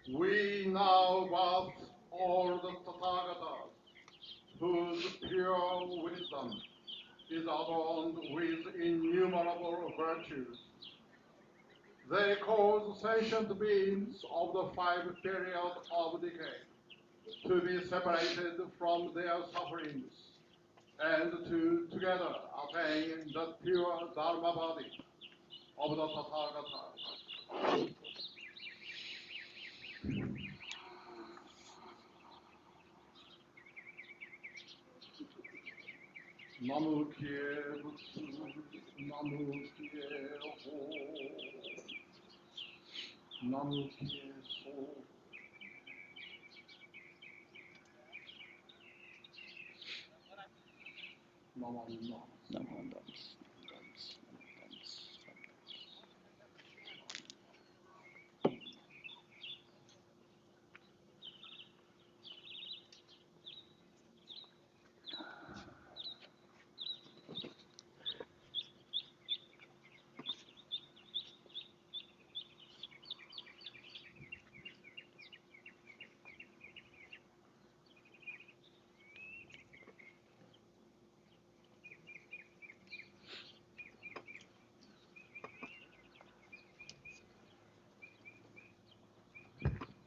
We now bow all the Tathagatas, whose pure wisdom is adorned with innumerable virtues. They cause sentient beings of the five periods of decay to be separated from their sufferings and to together attain the pure Dharma body of the Tathagata. Namu Kye Butsu, Namu Kye Ho, Namu Kye So.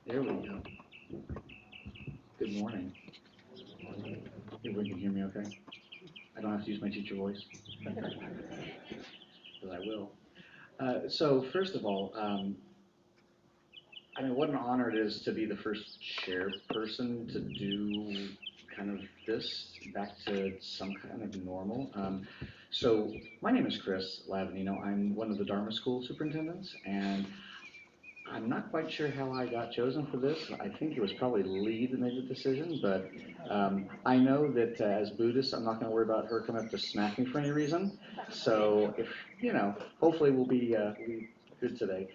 There we go. Good morning. Everybody can hear me okay? I don't have to use my teacher voice, but I will. So first of all, I mean, what an honor it is to be the first chairperson to do kind of this back to some kind of normal. So my name is Chris Lavagnino. I'm one of the Dharma School superintendents, and I'm not quite sure how I got chosen for this. I think it was probably Lee that made the decision, but I know that as Buddhists, I'm not going to worry about her coming up to smack me for any reason. So if, hopefully we'll be good today.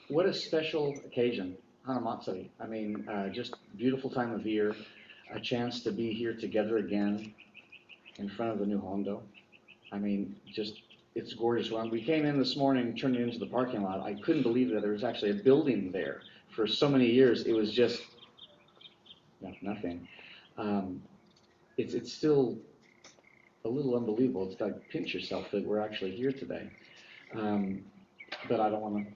What a special occasion, Hanamatsuri. I mean, just beautiful time of year, a chance to be here together again in front of the new Hondo. I mean, just, it's gorgeous. When we came in this morning, turning into the parking lot, I couldn't believe that there was actually a building there. For so many years, it was just nothing. It's still a little unbelievable. It's like pinch yourself that we're actually here today. But I don't want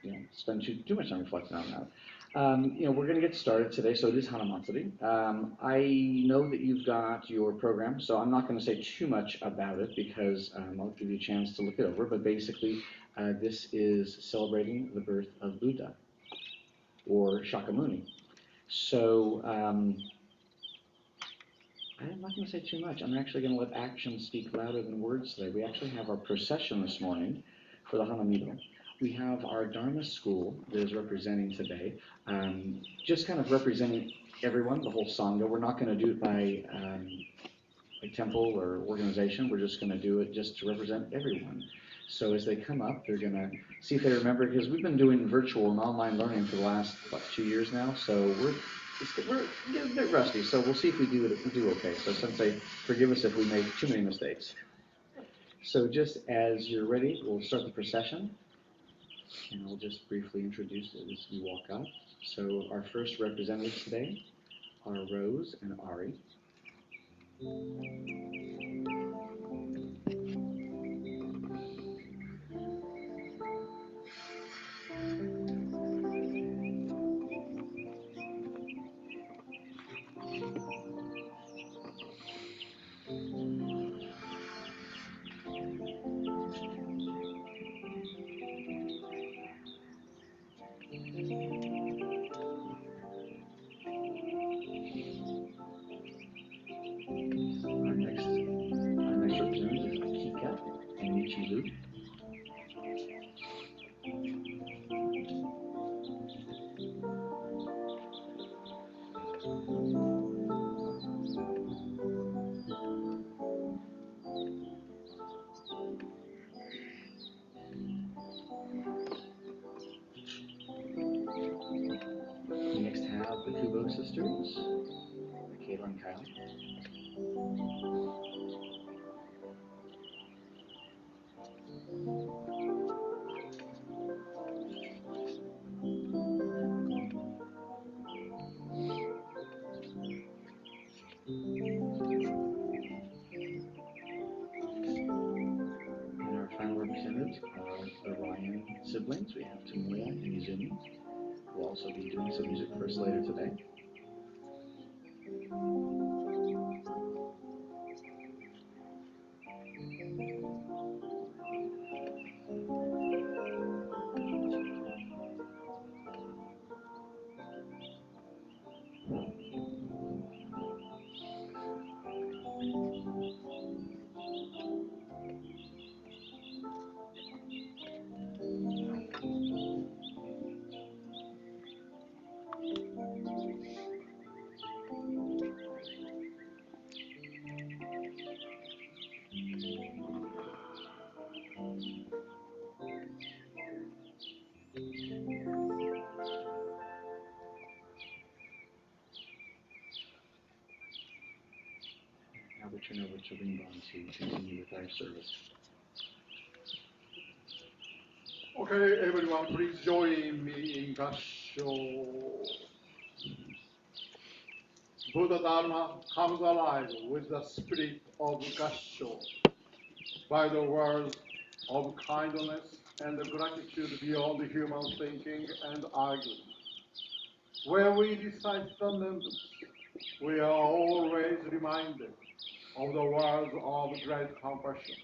to spend too much time reflecting on that. We're going to get started today, so it is Hanamatsuri. I know that you've got your program, so I'm not going to say too much about it because I'll give you a chance to look it over, but basically this is celebrating the birth of Buddha, or Shakyamuni. So I'm not going to say too much. I'm actually going to let action speak louder than words today. We actually have our procession this morning for the Hanamido. We have our Dharma school that is representing today, just kind of representing everyone, the whole Sangha. We're not going to do it by temple or organization. We're just going to do it just to represent everyone. So as they come up, they're going to see if they remember, because we've been doing virtual and online learning for the last, 2 years now, so we're getting a bit rusty, so we'll see if we do okay. So Sensei, forgive us if we make too many mistakes. So just as you're ready, we'll start the procession. And I'll just briefly introduce it as we walk up. So our first representatives today are Rose and Ari. Our next representative is Akika and Michiru. We next have the Kubo sisters, Kayla and Kyle. And our final representatives are the Ryan siblings. We have Tomoya and Izumi, who will also be doing some music for us later today. Now we turn over to Rinban to continue with our service. Okay, everyone, please join me in Gassho. Buddha Dharma comes alive with the spirit of Gassho by the words of kindness and gratitude beyond human thinking and argument. When we recite the members, we are always reminded of the words of great compassion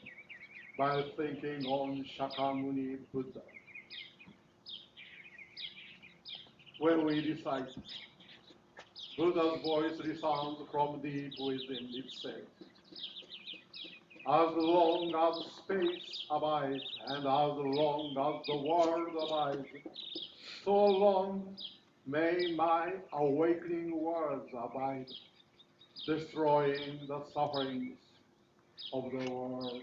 by thinking on Shakyamuni Buddha. When we recite, Buddha's voice resounds from deep within. It says, as long as space abides and as long as the world abides, so long may my awakening words abide, destroying the sufferings of the world.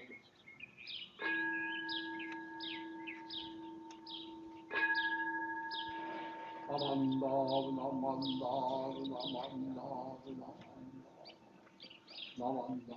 Namanda, namanda, namanda, namanda, namanda.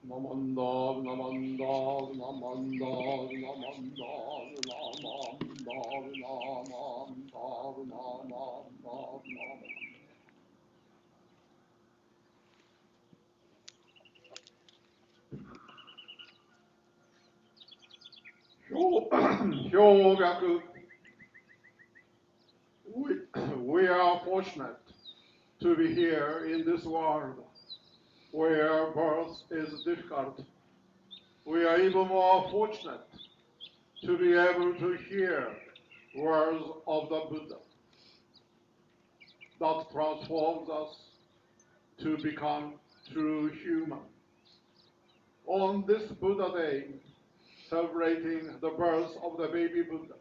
Namandag, namandag, namandag, namandag, namandag, namandag, namandag, namandag. Hyogyaku. We are fortunate to be here in this world where birth is difficult. We are even more fortunate to be able to hear words of the Buddha that transforms us to become true human. On this Buddha Day, celebrating the birth of the baby Buddha,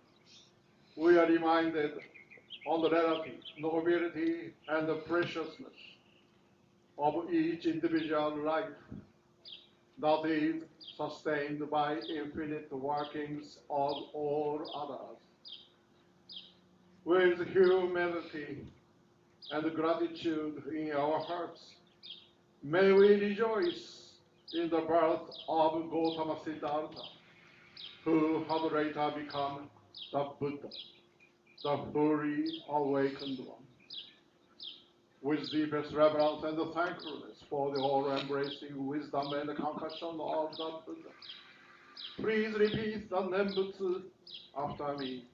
we are reminded on the relative nobility and the preciousness of each individual life that is sustained by infinite workings of all others. With humility and gratitude in our hearts, may we rejoice in the birth of Gautama Siddhartha, who had later become the Buddha, the fully awakened one. With deepest reverence and thankfulness for the all-embracing wisdom and compassion of the Buddha, please repeat the Nembutsu after me.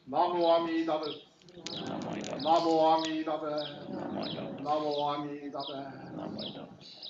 Namo Amida Butsu. Namo Amida Butsu. Namo Amida Butsu.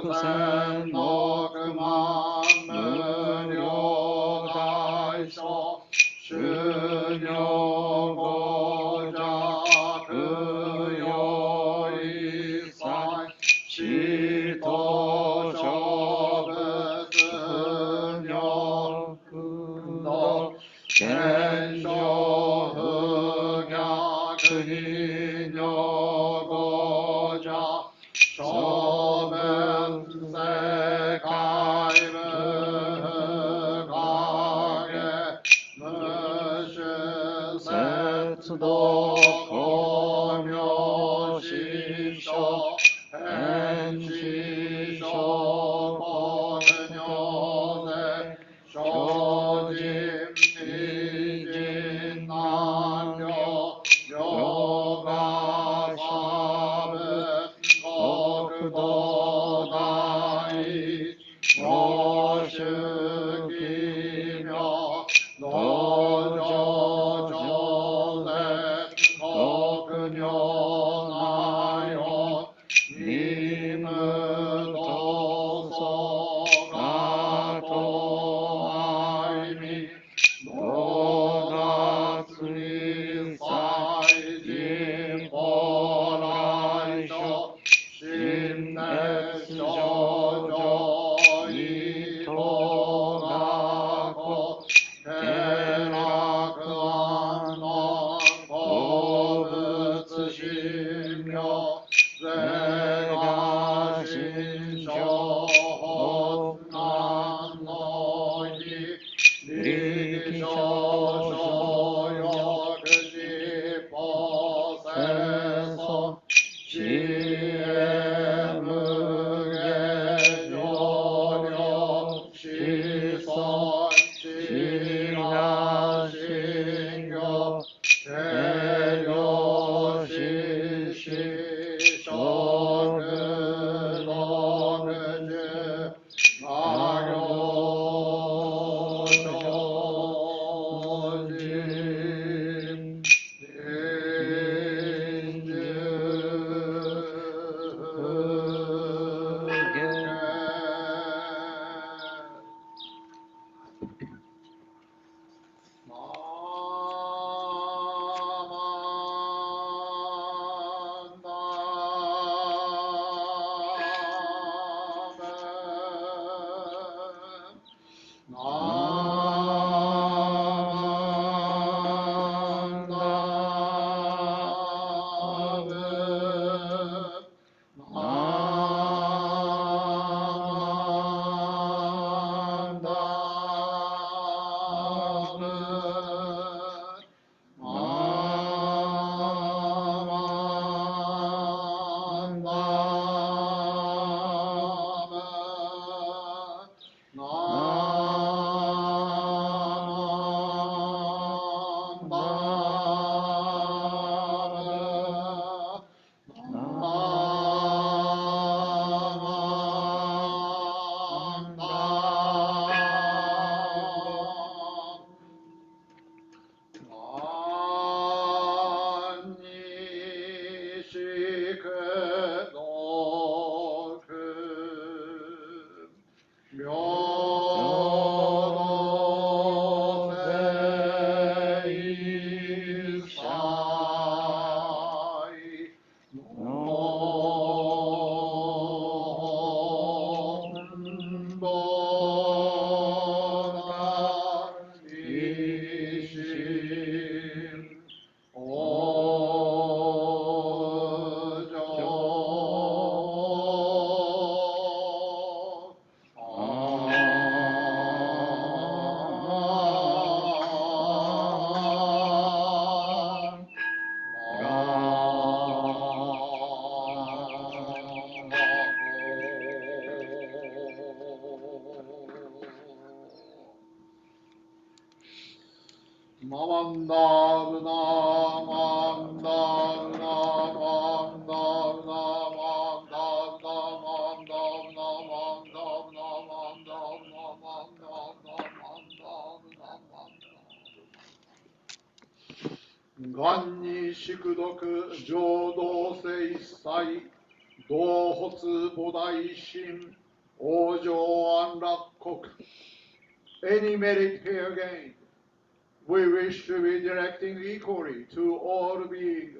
百千億万無量大小修行五弱用一切使徒諸仏不如道天正不逆非女五弱諸仏世界無影無種節道光明師匠変師匠国女勢精進異人難病ヨガサ仏国土第一五種奇妙道場上絶国妙内容任務闘争がと愛に道夏に祭人法来所新熱症状意図がこ経絡安穏鉱物神妙税が心象発難の日力症症欲実法生存知恵無限上量子孫知ら信行定量心死食六十魔行精進臨願に宿読浄土性一切道発菩提心、往生安楽国. Any merit here gained, we wish to be directing equally to all beings.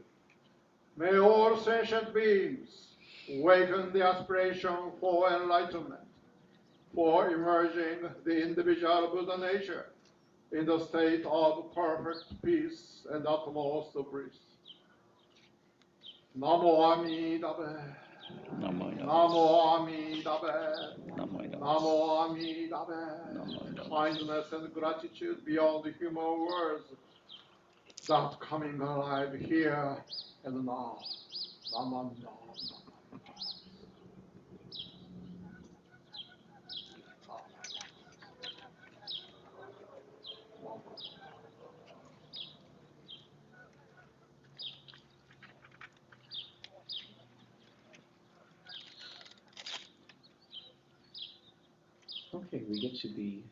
May all sentient beings awaken the aspiration for enlightenment, for emerging the individual Buddha nature in the state of perfect peace and utmost bliss. Namo Amitabha. Namo Amitabha. Namo Amitabha. Kindness and gratitude beyond the human words that coming alive here and now. Namo. Okay, we get to the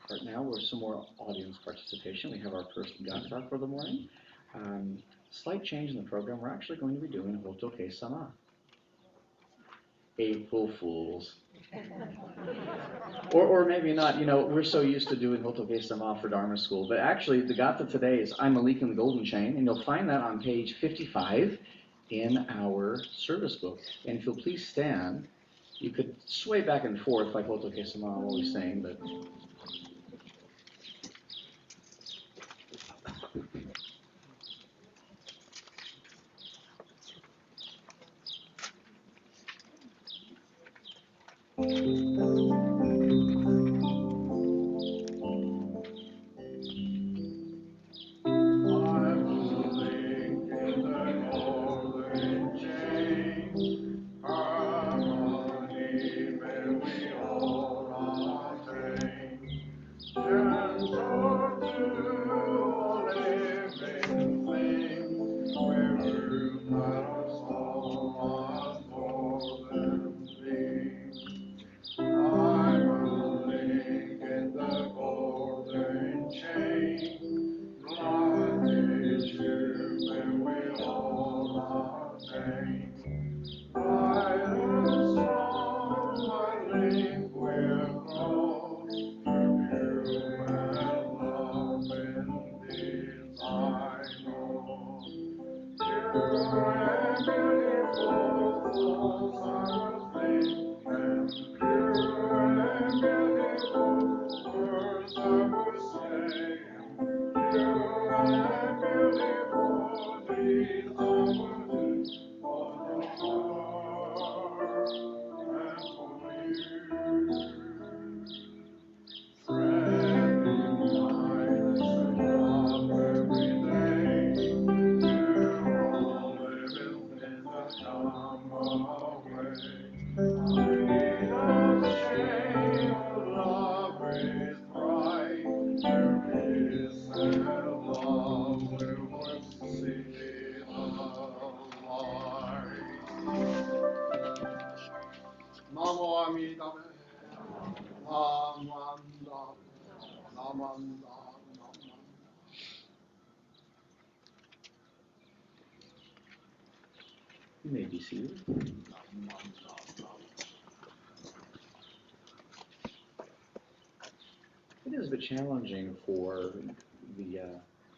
part now where some more audience participation. We have our first gata for the morning. Slight change in the program. We're actually going to be doing Hotoke-sama. April Fools. or maybe not. You know, we're so used to doing Hotoke-sama for Dharma School, but actually the gata today is I'm Malik in the Golden Chain, and you'll find that on page 55 in our service book. And if you'll please stand, you could sway back and forth like Hotoke-sama I'm always saying, but you may be seated. It is a bit challenging for the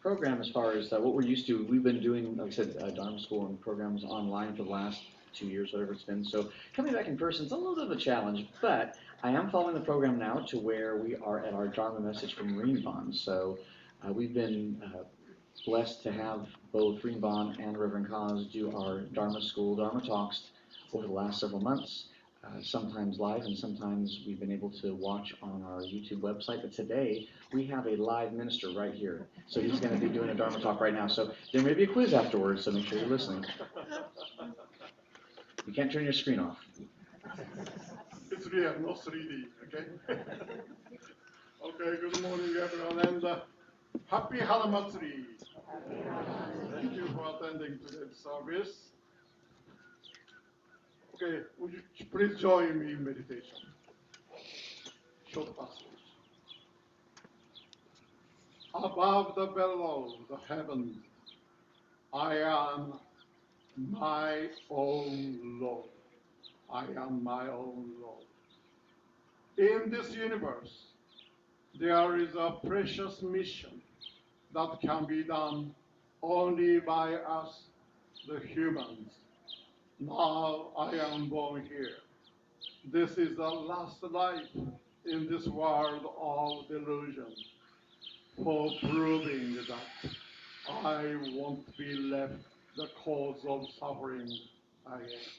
program as far as what we're used to. We've been doing, like I said, Dharma School and programs online for the last 2 years, whatever it's been. So coming back in person is a little bit of a challenge, but I am following the program now to where we are at our Dharma message from Rinban. So we've been blessed to have both Rinban and Reverend Kaz do our Dharma School, Dharma Talks over the last several months. Sometimes live and sometimes we've been able to watch on our YouTube website. But today we have a live minister right here. So he's going to be doing a Dharma talk right now. So there may be a quiz afterwards, so make sure you're listening. You can't turn your screen off. It's real, not 3D, okay? Okay, good morning everyone, and happy Hanamatsuri. Thank you for attending today's service. Okay, would you please join me in meditation? Short passage. Above the bellows of heaven, I am my own Lord. I am my own Lord. In this universe, there is a precious mission that can be done only by us, the humans. Now I am born here. This is the last life in this world of delusion for proving that I won't be left the cause of suffering again.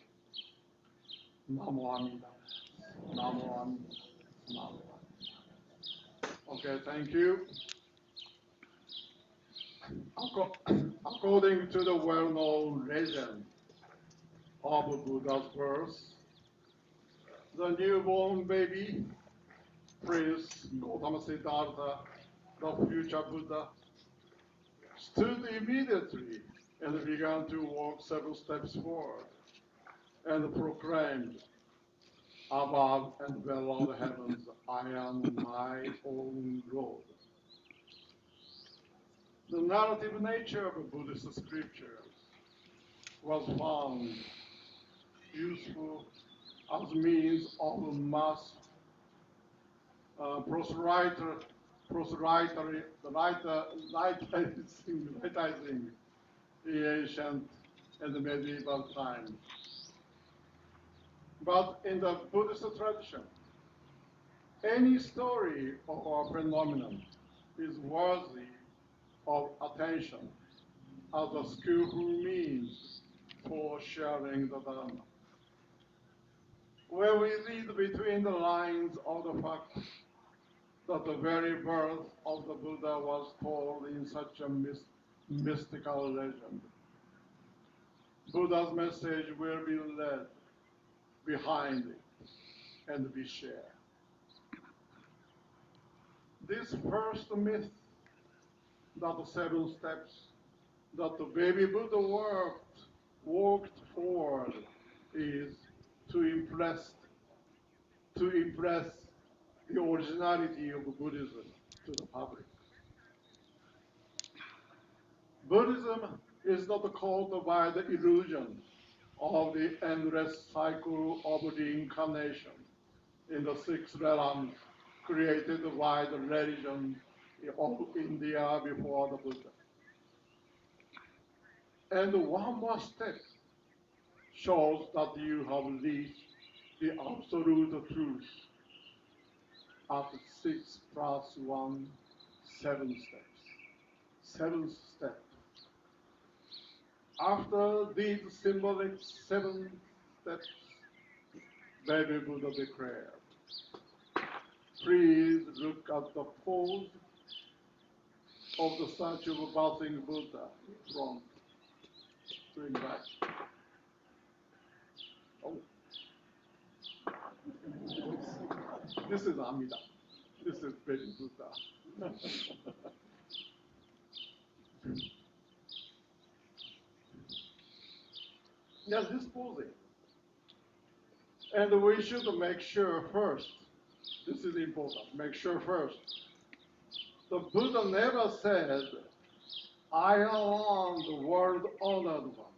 Namo Amida. Namo Amida. Namo Amida. Okay, thank you. According to the well-known legend of Buddha's birth, the newborn baby, Prince Gautama Siddhartha, the future Buddha, stood immediately and began to walk several steps forward and proclaimed, above and below the heavens, I am my own Lord. The narrative nature of Buddhist scriptures was found useful as means of mass proselytizing in ancient and medieval times. But in the Buddhist tradition, any story or phenomenon is worthy of attention as a skillful means for sharing the Dharma. When we read between the lines of the fact that the very birth of the Buddha was told in such a mystical legend, Buddha's message will be led behind it and be shared. This first myth that the 7 steps that the baby Buddha walked forward is to impress the originality of Buddhism to the public. Buddhism is not caught by the illusion of the endless cycle of reincarnation in the 6 realms created by the religion of India before the Buddha. And one more step shows that you have reached the absolute truth at 6 plus 1, 7 steps. 7th step. After these symbolic 7 steps, baby Buddha declared, please look at the pose of the statue of bathing Buddha in front. Bring back. Oh. This is Amida. This is baby Buddha. Yes, this posing. And we should make sure first, this is important, make sure first, the Buddha never said, I am the world honored one.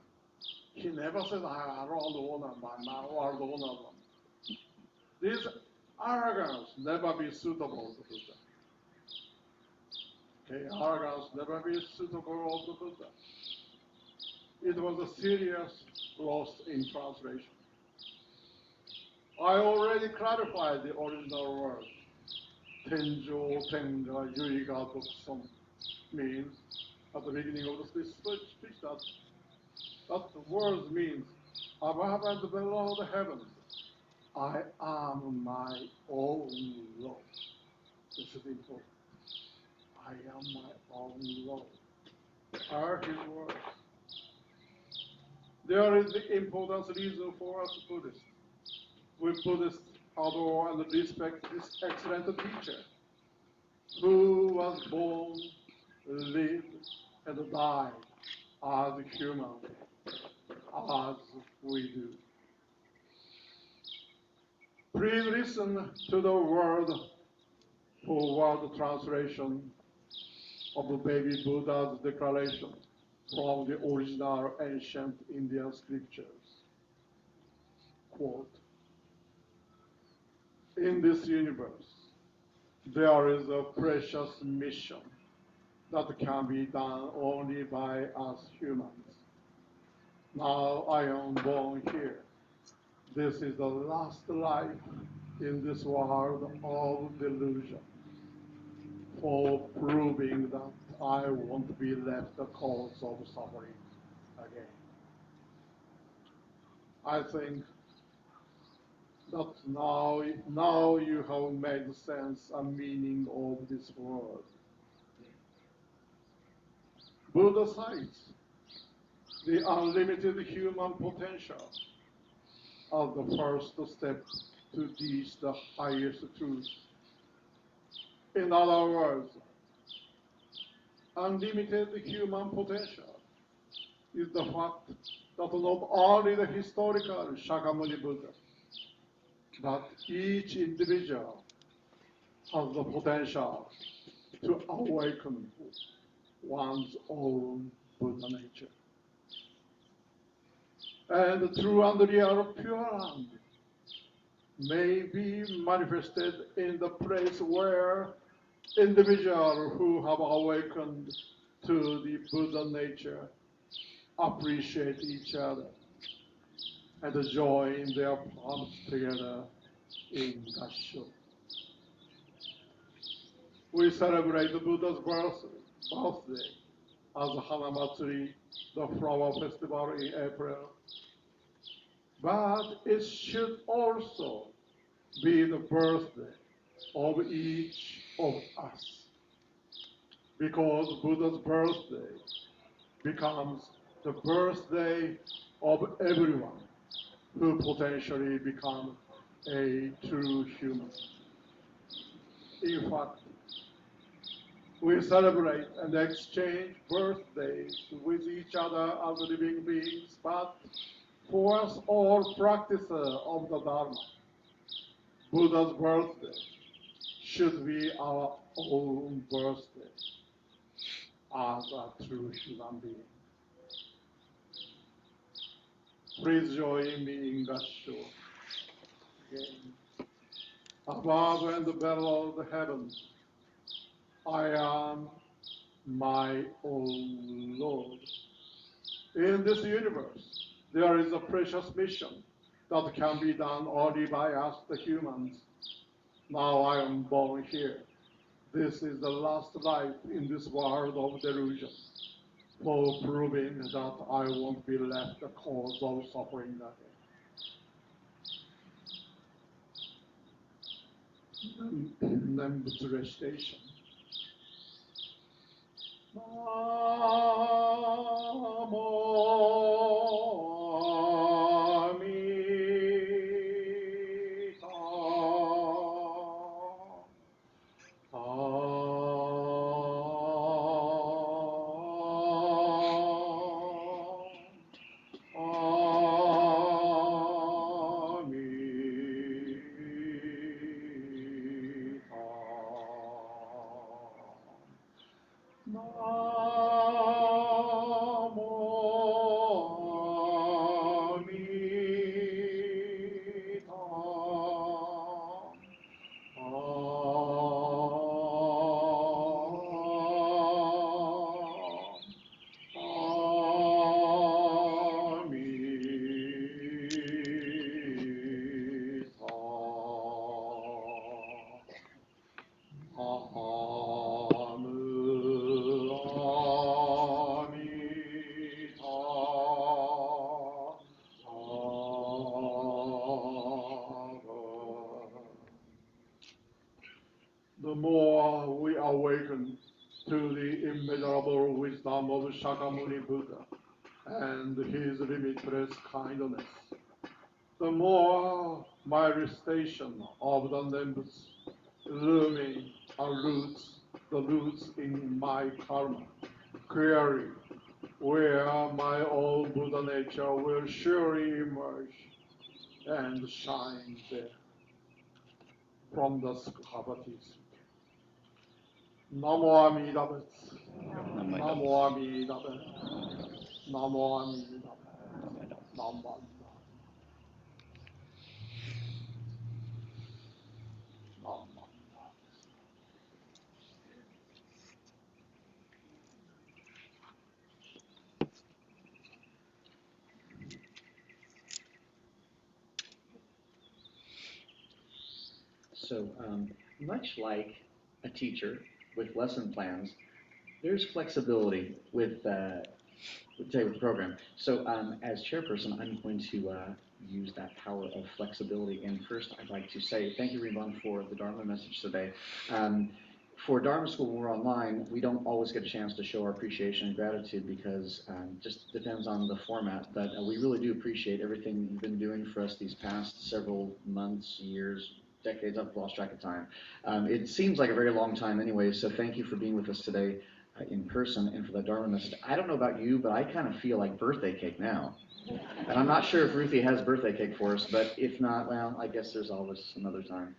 He never said, I am the world honored one, my world honored one. This arrogance never be suitable to Buddha. Okay, arrogance never be suitable to Buddha. It was a serious loss in translation. I already clarified the original word. Tenjo, Tenga, Yuiga, Dokson means, at the beginning of the speech, that word means above and below the heavens. I am my own Lord. This is important. I am my own Lord. Are his words. There is the important reason for us Buddhists. We Buddhists adore and respect this excellent teacher who was born, lived, and died as a human, as we do. Please listen to the word for word translation of the baby Buddha's declaration from the original ancient Indian scriptures. quote, in this universe, there is a precious mission that can be done only by us humans. Now I am born here. This is the last life in this world of delusion, for proving that I won't be left the cause of suffering again. I think that now you have made sense and meaning of this word. Buddha cites the unlimited human potential as the first step to reach the highest truth. In other words, unlimited human potential is the fact that not only the historical Shakyamuni Buddha, but each individual has the potential to awaken one's own Buddha nature. And true and real Pure Land may be manifested in the place where individuals who have awakened to the Buddha nature appreciate each other and join their palms together in Gassho. We celebrate the Buddha's birthday as Hanamatsuri, the flower festival in April. But it should also be the birthday of each of us, because Buddha's birthday becomes the birthday of everyone who potentially becomes a true human. In fact, we celebrate and exchange birthdays with each other as living beings, but for us all practitioners of the Dharma, Buddha's birthday should be our own birthday as a true human being. Please join me in Gassho again. Above and below the heavens, I am my own Lord. In this universe, there is a precious mission that can be done only by us, the humans. Now I am born here. This is the last life in this world of delusion, for proving that I won't be left the cause of suffering again. Sanbutsuge station. The more we awaken to the immeasurable wisdom of Shakyamuni Buddha and his limitless kindness, the more my recitation of the nimbus illumine the roots in my karma, clearly where my own Buddha nature will surely emerge and shine there from the Sukhavati. Namo Amida Butsu. Namo Amida Butsu. Namo Amida Butsu. Namo Amida Butsu. So much like a teacher with lesson plans, there's flexibility with the program. So as chairperson, I'm going to use that power of flexibility. And first, I'd like to say thank you, Rinban, for the Dharma message today. For Dharma School, when we're online, we don't always get a chance to show our appreciation and gratitude because just depends on the format. But we really do appreciate everything that you've been doing for us these past several months, years, decades. I've lost track of time. It seems like a very long time anyway, so thank you for being with us today in person and for the Dharma message. I don't know about you, but I kind of feel like birthday cake now. And I'm not sure if Ruthie has birthday cake for us, but if not, well, I guess there's always another time.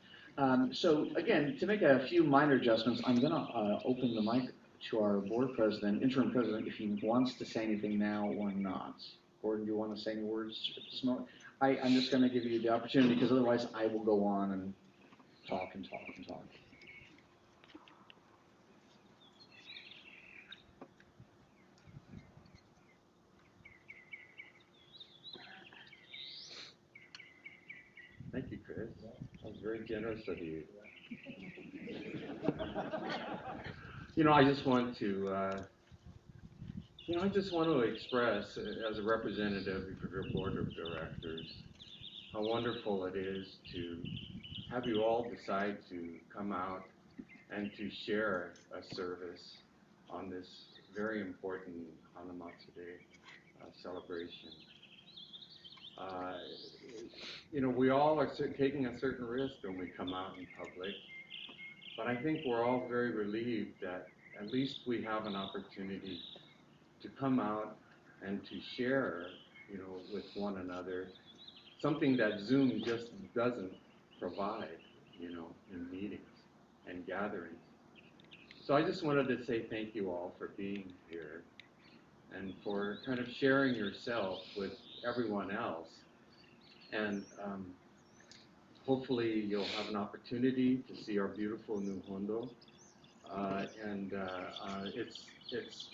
So again, to make a few minor adjustments, I'm going to open the mic to our board president, interim president, if he wants to say anything now or not. Gordon, do you want to say any words at this moment? I'm just going to give you the opportunity because otherwise I will go on and talk and talk and talk. Thank you, Chris. That was very generous of you. I just want to, express, as a representative of your board of directors, how wonderful it is to have you all decide to come out and to share a service on this very important Hanamatsuri celebration. We all are taking a certain risk when we come out in public, but I think we're all very relieved that at least we have an opportunity to come out and to share, with one another, something that Zoom just doesn't provide, in meetings and gatherings. So I just wanted to say thank you all for being here and for kind of sharing yourself with everyone else. And hopefully you'll have an opportunity to see our beautiful new Hondo. It's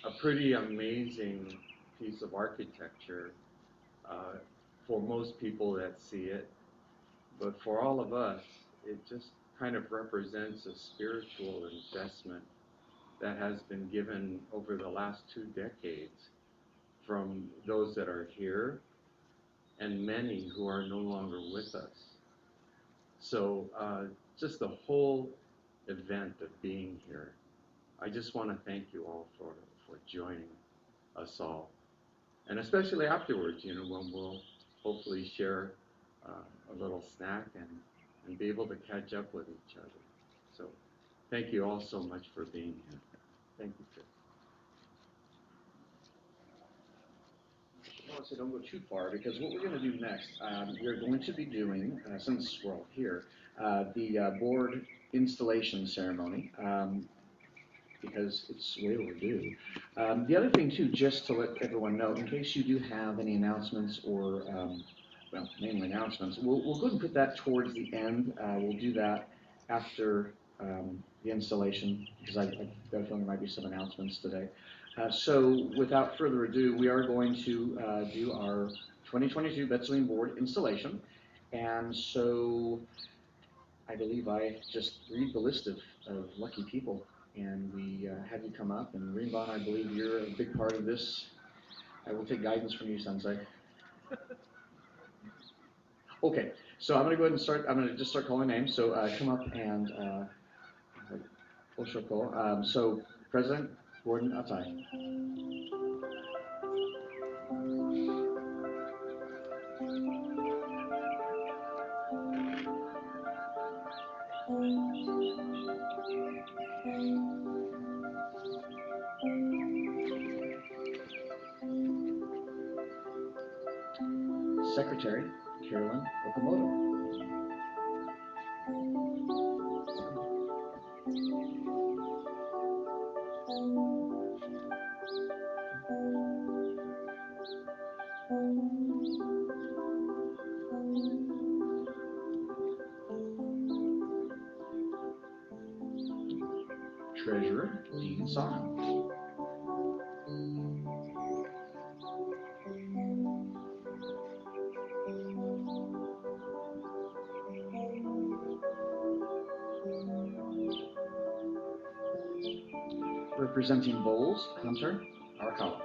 a pretty amazing piece of architecture for most people that see it. But for all of us, it just kind of represents a spiritual investment that has been given over the last 2 decades from those that are here and many who are no longer with us. So just the whole event of being here, I just want to thank you all for joining us all. And especially afterwards, when we'll hopefully share a little snack and be able to catch up with each other. So thank you all so much for being here. Thank you, Chris. So don't go too far because what we're going to do next, we're going to be doing, since we're all here, the board installation ceremony because it's way overdue. The other thing too, just to let everyone know, in case you do have any announcements or, mainly announcements, we'll go ahead and put that towards the end. We'll do that after the installation because I've got a feeling there might be some announcements today. So without further ado, we are going to do our 2022 Betsuin board installation. And so I believe I just read the list of lucky people and we have you come up. And Rinban, I believe you're a big part of this. I will take guidance from you, Sensei. Okay, so I'm going to go ahead and start. I'm going to just start calling names. So come up and Oshoko. So President Gordon Atai. Secretary Carolyn Okamoto. Treasurer Dean Song. Representing bowls, Hunter Arakawa.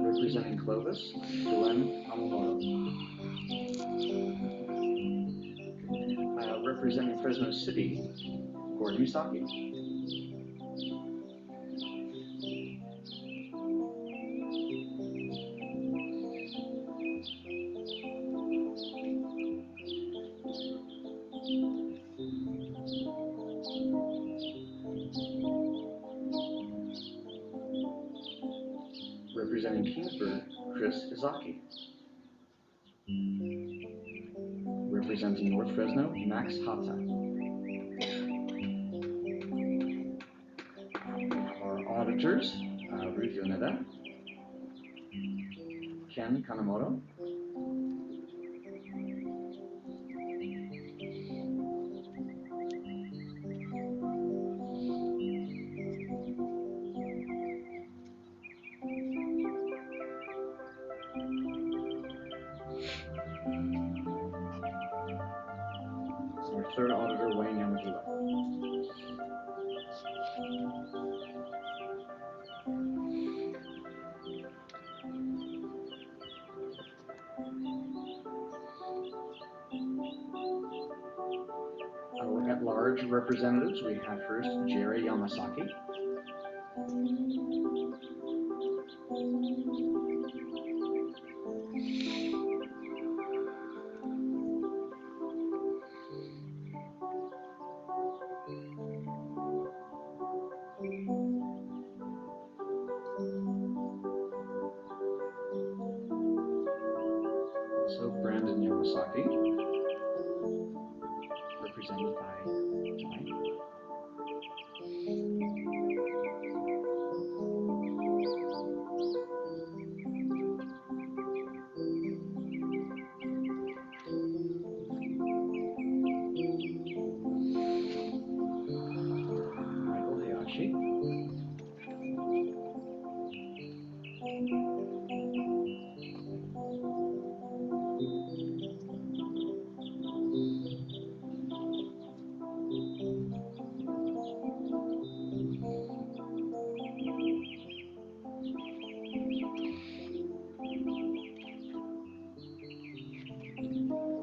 Representing Clovis, Glenn Amamoto. Representing Fresno City, Gordon Misaki. Representing Kingsburg, Chris Izaki. Representing North Fresno, Max Hata. Our auditors, Ruth Yoneda, Ken Kanemoto, our third auditor, Wayne Yamaguchi. Our at-large representatives, we have first Jerry Yamasaki. Also Brandon Yamasaki, represented by Mike. Michael Hayashi.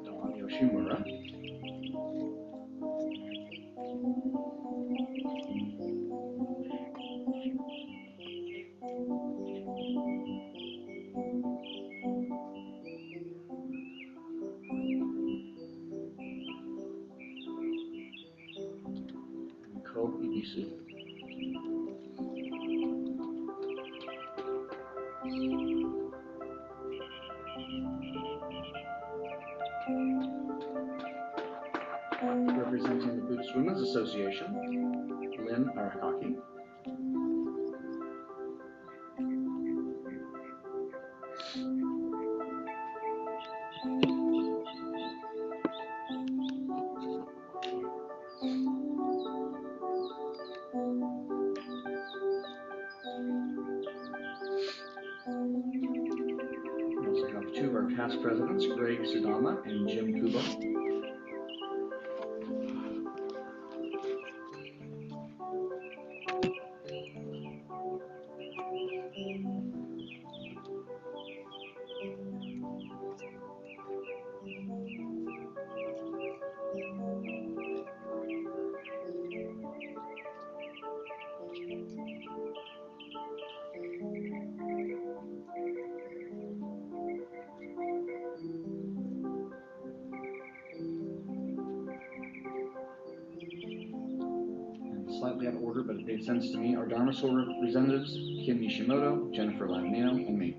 Don Yoshimura. Ko Ibisu. Representing the Buddhist Women's Association, Lynn Arakaki. We also have two of our past presidents, Greg Tsudama and Jim Kubo. Slightly out of order, but it made sense to me. Our Dharma Soul representatives, Kim Nishimoto, Jennifer Lavagnino, and me.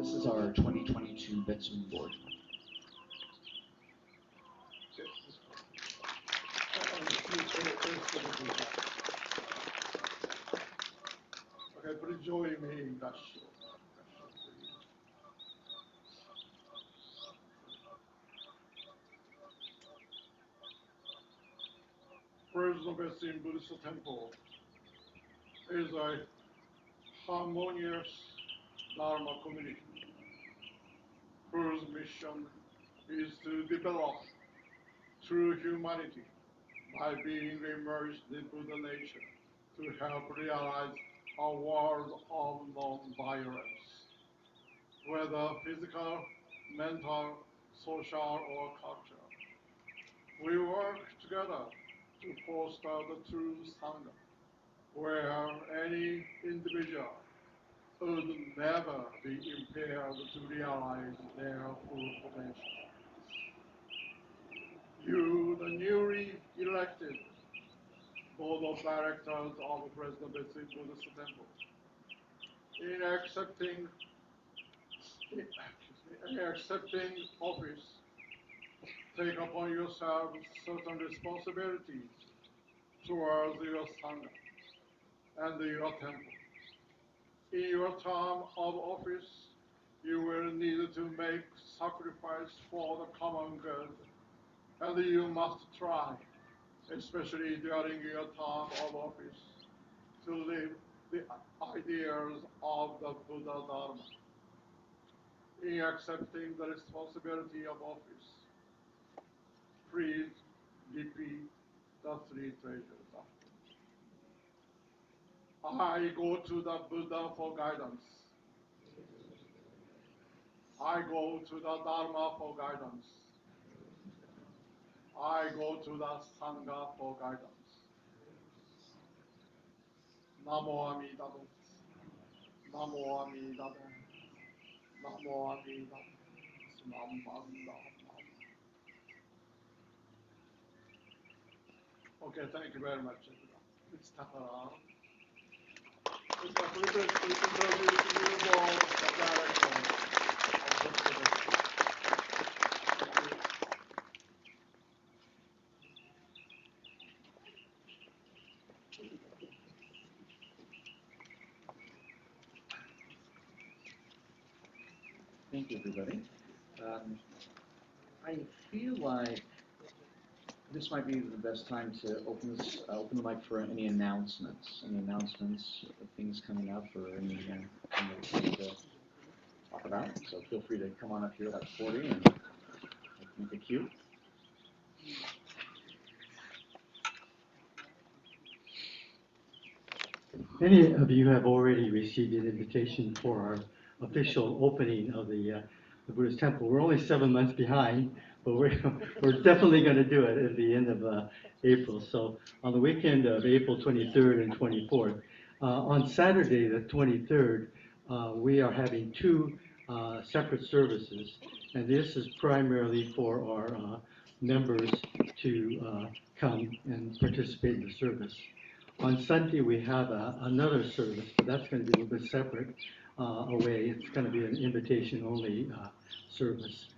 This is our 2022 Betsuin board. Okay, please join me in Gassho. Fresno Betsuin Buddhist temple is a harmonious Dharma community whose mission is to develop true humanity by being immersed in Buddha nature to help realize a world of non-violence, whether physical, mental, social, or cultural. We work together to foster the true Sangha, where any individual would never be impaired to realize their full potential. You, the newly elected Board of Directors of Fresno Betsuin Buddhist Temple, in accepting office, take upon yourselves certain responsibilities towards your Sangha and your temple. In your term of office, you will need to make sacrifice for the common good, and you must try, especially during your term of office, to live the ideas of the Buddha Dharma. In accepting the responsibility of office, please repeat the three treasures after me. I go to the Buddha for guidance. I go to the Dharma for guidance. I go to the Sangha for guidance. Namo Amida Butsu. Namo Amida Butsu. Namo Amida Butsu. Namo Amida Butsu. Okay, thank you very much, everyone. It's Takara. It's a privilege to introduce the new board of directors of this division. Thank you. Thank you, everybody. I feel like this might be the best time to open the mic for any announcements. Any announcements of things coming up or anything to talk about. So feel free to come on up here at 40 and make it cute. Many of you have already received an invitation for our official opening of the Buddhist temple. We're only 7 months behind, but we're definitely going to do it at the end of April. So on the weekend of April 23rd and 24th, on Saturday the 23rd, we are having two separate services, and this is primarily for our members to come and participate in the service. On Sunday, we have another service, but that's going to be a little bit separate away. It's going to be an invitation-only service.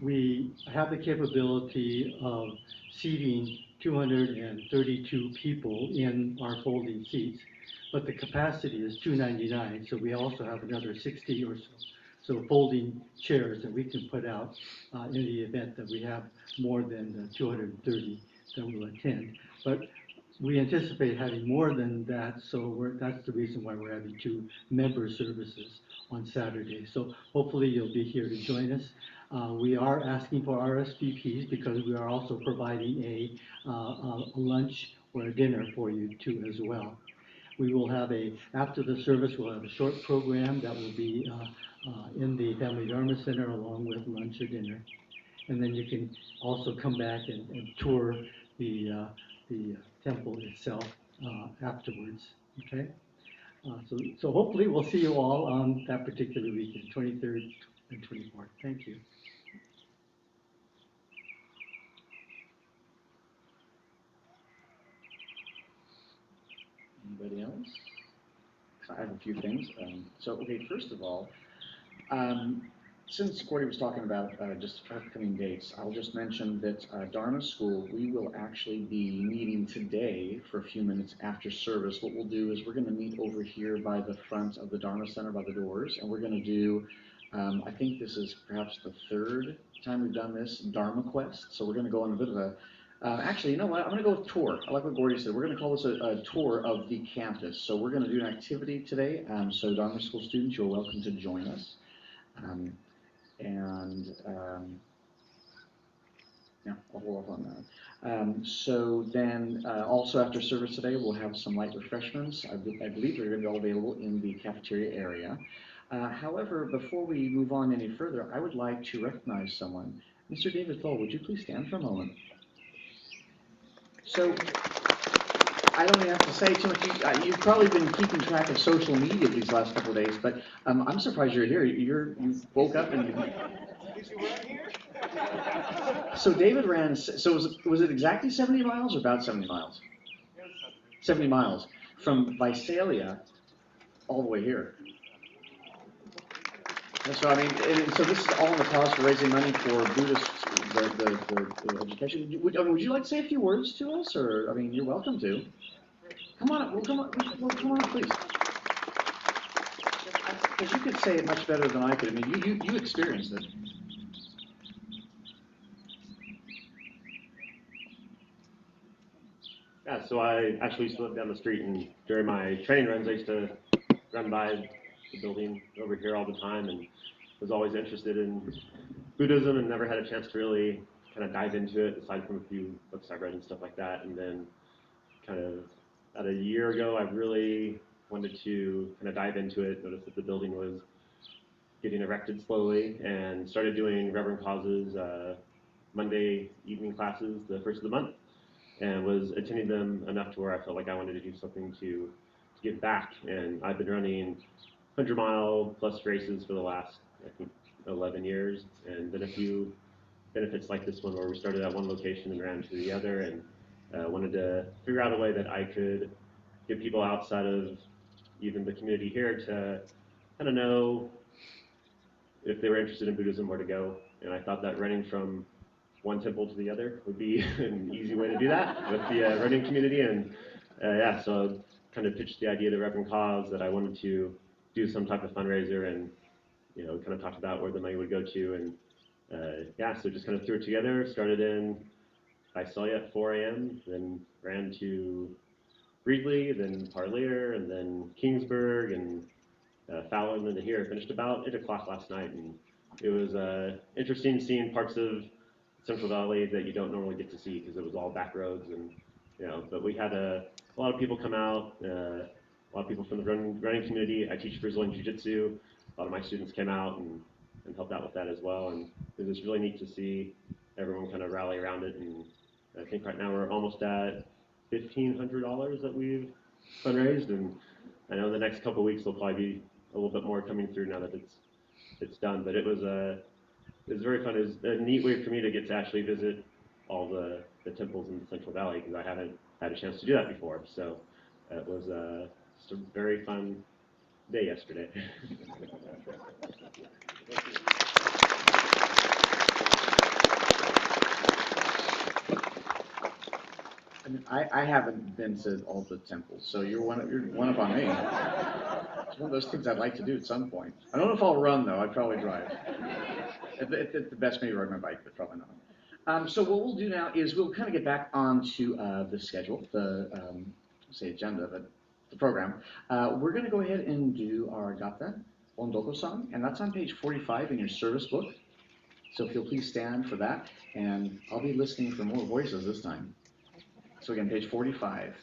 We have the capability of seating 232 people in our folding seats, but the capacity is 299, so we also have another 60 or so folding chairs that we can put out in the event that we have more than 230 that will attend. But we anticipate having more than that, so that's the reason why we're having two member services on Saturday. So hopefully you'll be here to join us. We are asking for RSVPs because we are also providing a lunch or a dinner for you too as well. We will have after the service, we'll have a short program that will be in the Family Dharma Center along with lunch or dinner. And then you can also come back and tour the temple itself afterwards, okay? So hopefully we'll see you all on that particular weekend, 23rd and 24th. Thank you. Anybody else? I have a few things. Okay, first of all, since Gordy was talking about just upcoming dates, I'll just mention that Dharma School, we will actually be meeting today for a few minutes after service. What we'll do is we're going to meet over here by the front of the Dharma Center by the doors, and we're going to do, I think this is perhaps the third time we've done this, Dharma Quest. So we're going to go on a bit of a, actually, you know what, I'm going to go with tour. I like what Gordy said. We're going to call this a tour of the campus. So we're going to do an activity today. So Dharma School students, you're welcome to join us. Yeah, I'll hold off on that. So then, also after service today, we'll have some light refreshments. I believe they're going to be all available in the cafeteria area. However, before we move on any further, I would like to recognize someone. Mr. David Thole, would you please stand for a moment? So, I don't even have to say too much. You've probably been keeping track of social media these last couple of days, but I'm surprised you're here. You woke up and So David ran. So was it exactly 70 miles or about 70 miles? 70 miles from Visalia all the way here. So I mean, so this is all in the cause for raising money for Buddhist the education. Would you like to say a few words to us, or I mean, you're welcome to. Come on, come on, please. Because you could say it much better than I could. I mean, you experienced it. Yeah, so I actually used to live down the street, and during my training runs, I used to run by the building over here all the time, and was always interested in Buddhism and never had a chance to really kind of dive into it, aside from a few books I've read and stuff like that. And then kind of about a year ago, I really wanted to kind of dive into it, noticed that the building was getting erected slowly, and started doing Reverend Cause's Monday evening classes the first of the month, and was attending them enough to where I felt like I wanted to do something to give back. And I've been running 100-mile plus races for the last, I think, 11 years, and then a few benefits like this one where we started at one location and ran to the other, and wanted to figure out a way that I could get people outside of even the community here to kind of know if they were interested in Buddhism, where to go. And I thought that running from one temple to the other would be an easy way to do that with the running community. And yeah, so I kind of pitched the idea to Reverend Cause that I wanted to do some type of fundraiser, and kind of talked about where the money would go to. And yeah, so just kind of threw it together. Started in Visalia at 4 a.m., then ran to Reedley, then Parlier, and then Kingsburg, and Fowler, and then to here. Finished about 8 o'clock last night, and it was interesting seeing parts of Central Valley that you don't normally get to see because it was all back roads, and but we had a lot of people come out, a lot of people from the running community. I teach Brazilian Jiu-Jitsu. A lot of my students came out and helped out with that as well, and it was really neat to see everyone kind of rally around it. And I think right now we're almost at $1,500 that we've fundraised, and I know the next couple of weeks there'll probably be a little bit more coming through now that it's done. But it was very fun. It was a neat way for me to get to actually visit all the temples in the Central Valley, because I haven't had a chance to do that before. So it was just a very fun day yesterday. I mean, I haven't been to all the temples, so you're one up on me. It's one of those things I'd like to do at some point. I don't know if I'll run though. I'd probably drive. At the best, maybe ride my bike, but probably not. So what we'll do now is we'll kind of get back onto the schedule, the agenda, but the program. We're going to go ahead and do our Gata Ondoko song, and that's on page 45 in your service book. So if you'll please stand for that, and I'll be listening for more voices this time. So again, page 45.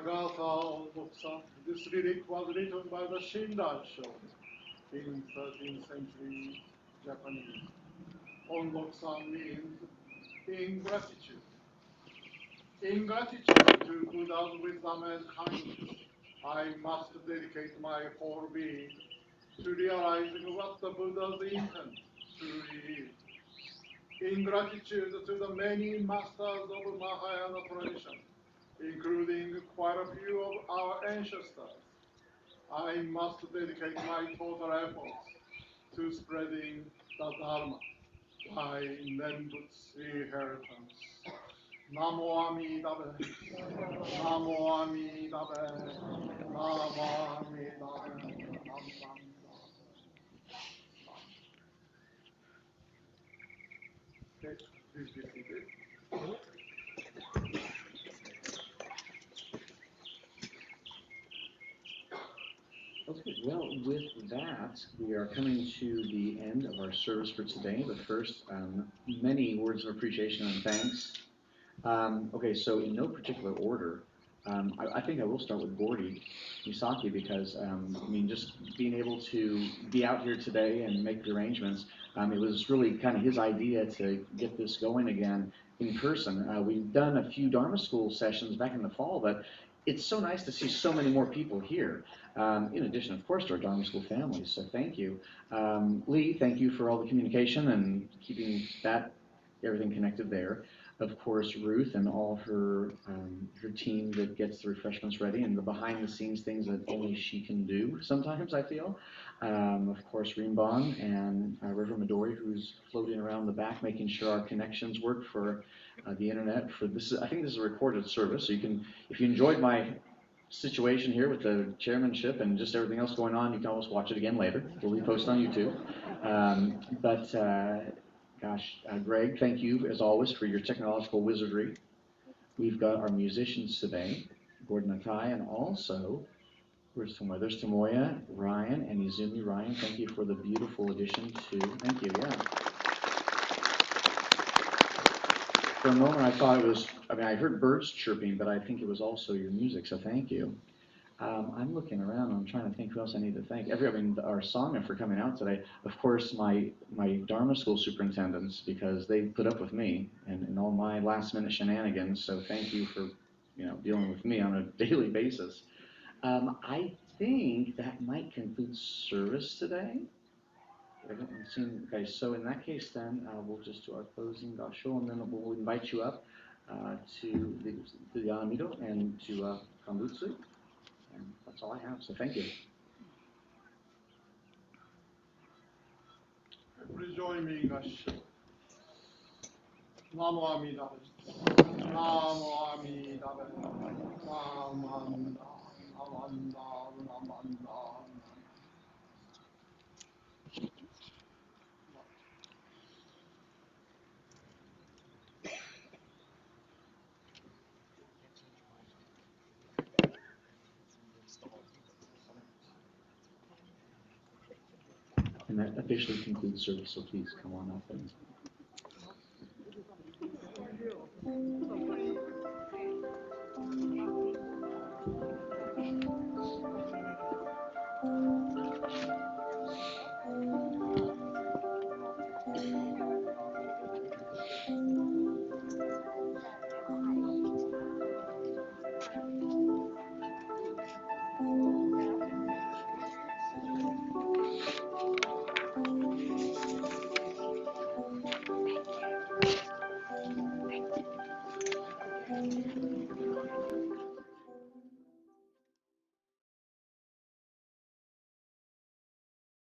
Nagasa Onboksa. This lyric was written by the Shindansho in 13th century Japanese. Onboksa means ingratitude. Ingratitude to Buddha's wisdom and kindness. I must dedicate my whole being to realizing what the Buddha's intent truly is. Ingratitude to the many masters of Mahayana tradition, including quite a few of our ancestors. I must dedicate my total efforts to spreading the Dharma by Nembutsu inheritance. Namo Amidabe, Namo Amidabe, Namo Amidabe, Namo. Okay, please be seated. Okay, well, with that, we are coming to the end of our service for today. But first, many words of appreciation and thanks. Okay, so in no particular order, I think I will start with Gordy Misaki because, I mean, just being able to be out here today and make the arrangements, it was really kind of his idea to get this going again in person. We've done a few Dharma school sessions back in the fall, but it's so nice to see so many more people here, in addition, of course, to our Dharma school families, so thank you. Lee, thank you for all the communication and keeping everything connected there. Of course, Ruth and all her team that gets the refreshments ready and the behind-the-scenes things that only she can do sometimes, I feel. Of course, Rinban and River Midori, who's floating around the back, making sure our connections work for the internet. For this, I think this is a recorded service, so you can, if you enjoyed my situation here with the chairmanship and just everything else going on, you can always watch it again later. We'll repost on YouTube. Gosh, Greg, thank you, as always, for your technological wizardry. We've got our musicians today, Gordon Akai, and also, where's Tomoya? There's Tomoya, Ryan, and Izumi. Ryan, thank you for the beautiful addition to, thank you, yeah. For a moment, I thought it was, I mean, I heard birds chirping, but I think it was also your music, so thank you. I'm looking around, I'm trying to think who else I need to thank. Our songmen for coming out today. Of course, my Dharma school superintendents, because they put up with me and all my last minute shenanigans, so thank you for, dealing with me on a daily basis. I think that might conclude service today. I don't see, okay, so in that case then, we'll just do our closing gasho, and then we'll invite you up to the Yanamido and to Sanbutsuge. And that's all I have, so thank you. Please join me in Gasho. Namo Amidabe. Namo Amidabe. Namo Amidabe. Namo Amidabe. And that officially concludes service, so please come on up and